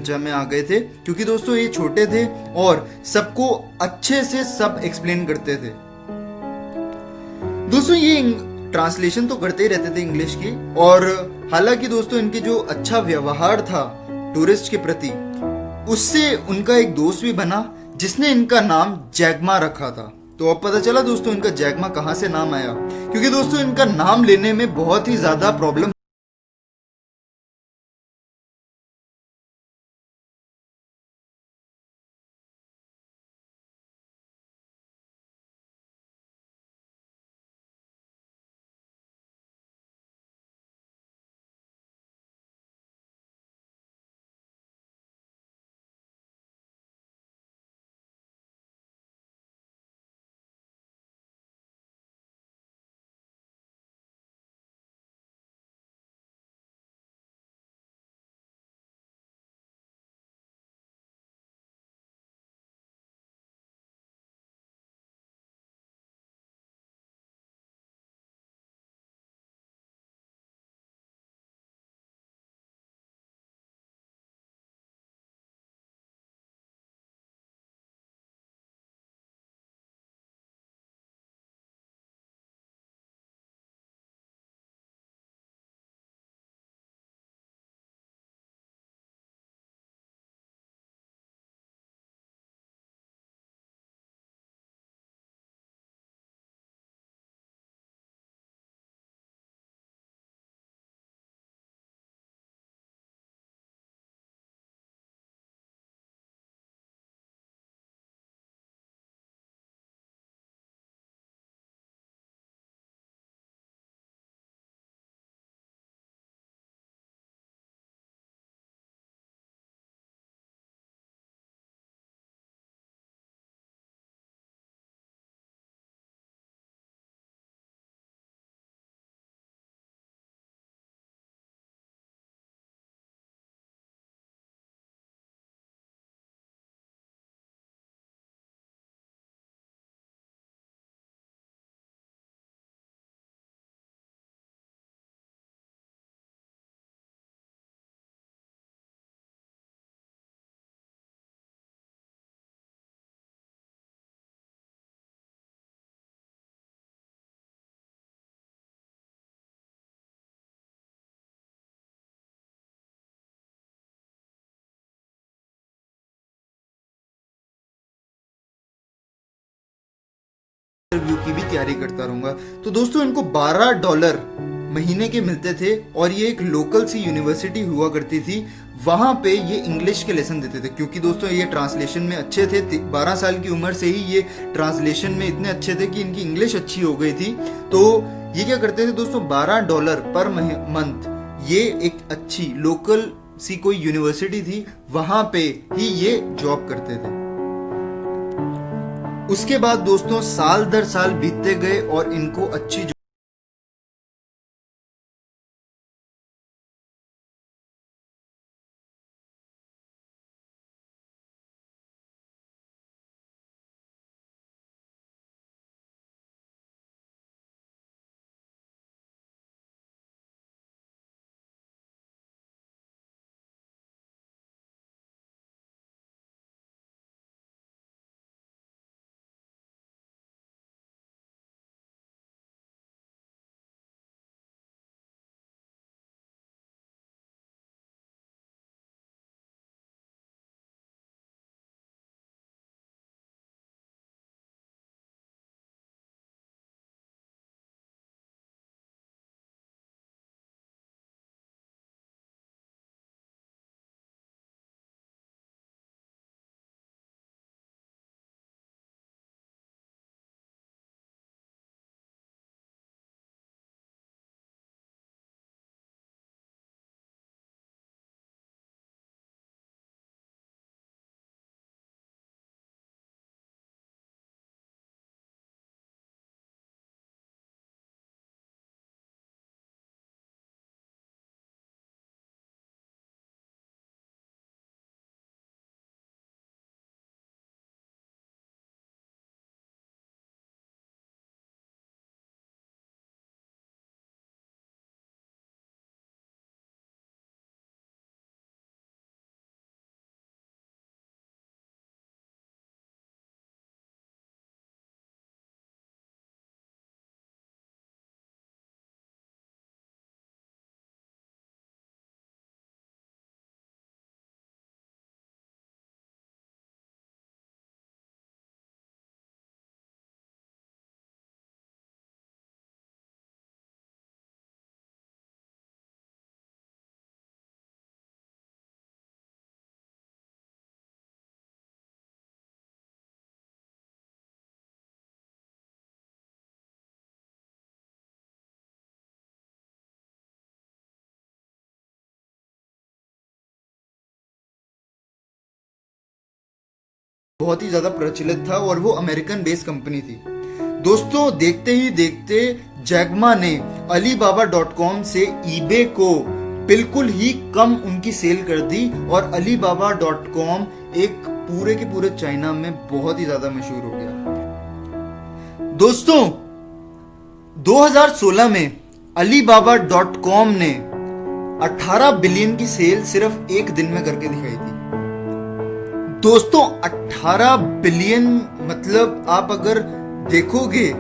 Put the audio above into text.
चर्चा में आ गए थे, क्योंकि दोस्तों ये छोटे थे और सबको अच्छे से सब एक्सप्लेन करते थे। दोस्तों ये ट्रांसलेशन तो करते ही रहते थे इंग्लिश की, और हालांकि दोस्तों इनके जो अच्छा व्यवहार था टूरिस्ट के प्रति, उससे उनका एक दोस्त भी बना जिसने इनका नाम जैगमा रखा था। तो अब पता चला दोस्तों इनका जैगमा कहाँ से नाम आया, क्योंकि दोस्तों इनका नाम लेने में बहुत ही ज्यादा प्रॉब्लम। इंटरव्यू की भी तैयारी करता रहूंगा। तो दोस्तों इनको $12 महीने के मिलते थे, और ये एक लोकल सी यूनिवर्सिटी हुआ करती थी, वहां पे ये इंग्लिश के लेसन देते थे, क्योंकि दोस्तों ये ट्रांसलेशन में अच्छे थे। 12 साल की उम्र से ही ये ट्रांसलेशन में इतने अच्छे थे कि इनकी इंग्लिश अच्छी हो गई थी। तो ये क्या करते थे दोस्तों, $12 पर मंथ, ये एक अच्छी लोकल सी कोई यूनिवर्सिटी थी, वहां पे ही ये जॉब करते थे। उसके बाद दोस्तों साल दर साल बीतते गए और इनको अच्छी बहुत ही ज्यादा प्रचलित था और वो अमेरिकन बेस्ड कंपनी थी। दोस्तों देखते ही देखते जैक मा ने Alibaba.com से eBay को बिल्कुल ही कम उनकी सेल कर दी और Alibaba.com एक पूरे के पूरे चाइना में बहुत ही ज्यादा मशहूर हो गया। दोस्तों 2016 में Alibaba.com ने 18 बिलियन की सेल सिर्फ एक दिन में करके दिखाई थी। दोस्तों 18 बिलियन मतलब आप अगर देखोगे